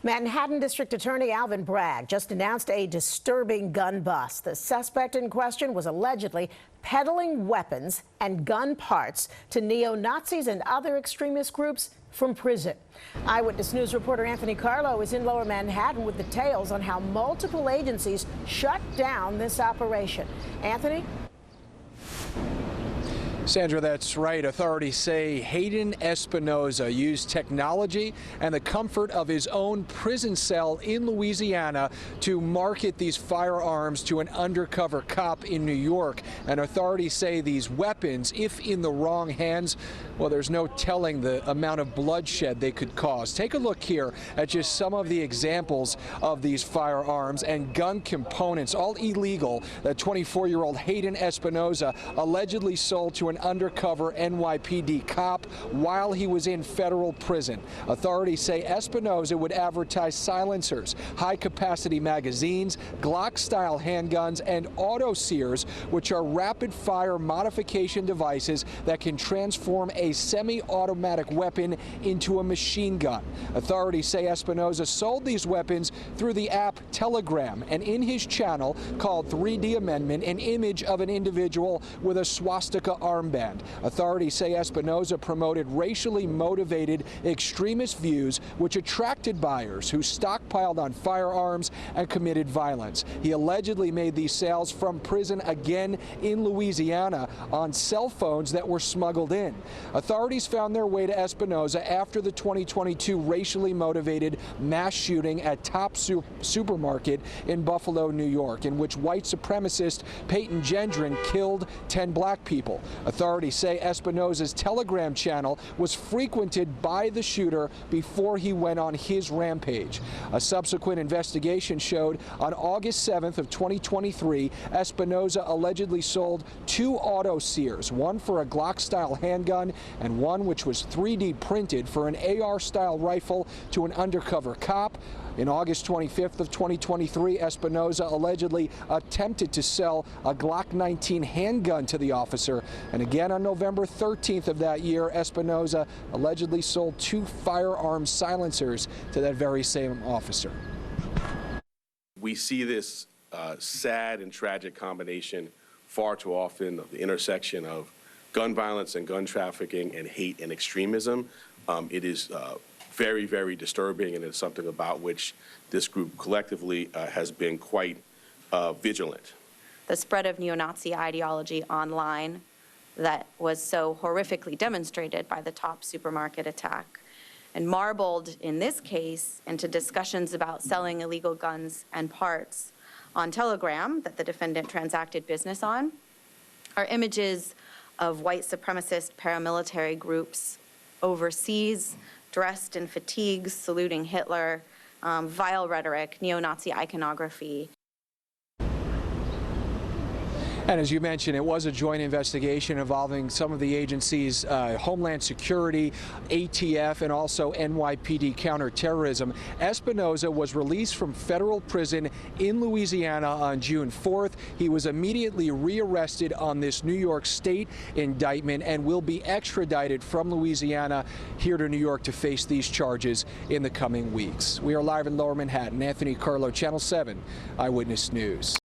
Manhattan District Attorney Alvin Bragg just announced a disturbing gun bust. The suspect in question was allegedly peddling weapons and gun parts to neo-Nazis and other extremist groups from prison. Eyewitness News reporter Anthony Carlo is in Lower Manhattan with details on how multiple agencies shut down this operation. Anthony? Sandra, that's right. Authorities say Hayden Espinoza used technology and the comfort of his own prison cell in Louisiana to market these firearms to an undercover cop in New York. And authorities say these weapons, if in the wrong hands, well, there's no telling the amount of bloodshed they could cause. Take a look here at just some of the examples of these firearms and gun components, all illegal, that 24-year-old Hayden Espinoza allegedly sold to an undercover NYPD cop while he was in federal prison. Authorities say Espinoza would advertise silencers, high-capacity magazines, Glock-style handguns, and auto sears, which are rapid-fire modification devices that can transform a semi-automatic weapon into a machine gun. Authorities say Espinoza sold these weapons through the app Telegram, and in his channel called 3D Amendment, an image of an individual with a swastika armband. Authorities say Espinoza promoted racially motivated extremist views which attracted buyers who stockpiled on firearms and committed violence. He allegedly made these sales from prison again in Louisiana on cell phones that were smuggled in. Authorities found their way to Espinoza after the 2022 racially motivated mass shooting at Top Supermarket in Buffalo, New York, in which white supremacist Peyton Gendron killed 10 black people. Authorities say Espinoza's Telegram channel was frequented by the shooter before he went on his rampage. A subsequent investigation showed on August 7th of 2023, Espinoza allegedly sold 2 auto sears, one for a Glock-style handgun and one which was 3D printed for an AR-style rifle to an undercover cop. In August 25th of 2023, Espinoza allegedly attempted to sell a Glock 19 handgun to the officer. And again on November 13th of that year, Espinoza allegedly sold 2 firearm silencers to that very same officer. We see this sad and tragic combination far too often of the intersection of gun violence and gun trafficking and hate and extremism. It is very, very disturbing, and it's something about which this group collectively has been quite vigilant. The spread of neo-Nazi ideology online that was so horrifically demonstrated by the Top Supermarket attack and marbled in this case into discussions about selling illegal guns and parts on Telegram that the defendant transacted business on are images of white supremacist paramilitary groups overseas, dressed in fatigues, saluting Hitler, vile rhetoric, neo-Nazi iconography. And as you mentioned, it was a joint investigation involving some of the agencies, Homeland Security, ATF, and also NYPD counterterrorism. Espinoza was released from federal prison in Louisiana on June 4th. He was immediately rearrested on this New York State indictment and will be extradited from Louisiana here to New York to face these charges in the coming weeks. We are live in Lower Manhattan. Anthony Carlo, Channel 7, Eyewitness News.